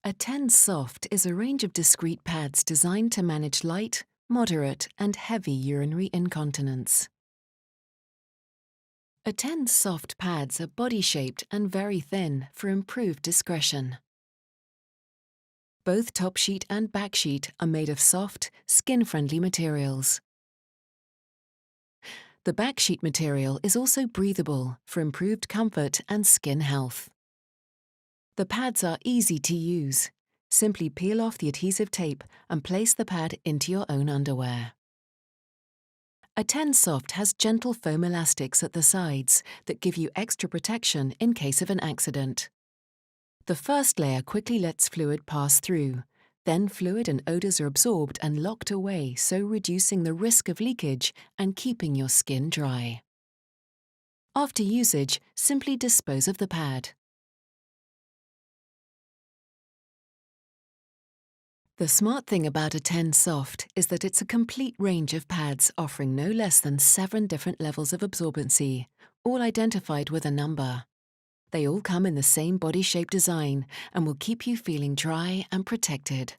A 10 Soft is a range of discrete pads designed to manage light, moderate, and heavy urinary incontinence. A 10 Soft pads are body-shaped and very thin for improved discretion. Both top sheet and back sheet are made of soft, skin-friendly materials. The back sheet material is also breathable for improved comfort and skin health. The pads are easy to use. Simply peel off the adhesive tape and place the pad into your own underwear. A 10 Soft has gentle foam elastics at the sides that give you extra protection in case of an accident. The first layer quickly lets fluid pass through. Then fluid and odours are absorbed and locked away, so reducing the risk of leakage and keeping your skin dry. After usage, simply dispose of the pad. The smart thing about a 10 Soft is that it's a complete range of pads offering no less than 7 different levels of absorbency, all identified with a number. They all come in the same body shape design and will keep you feeling dry and protected.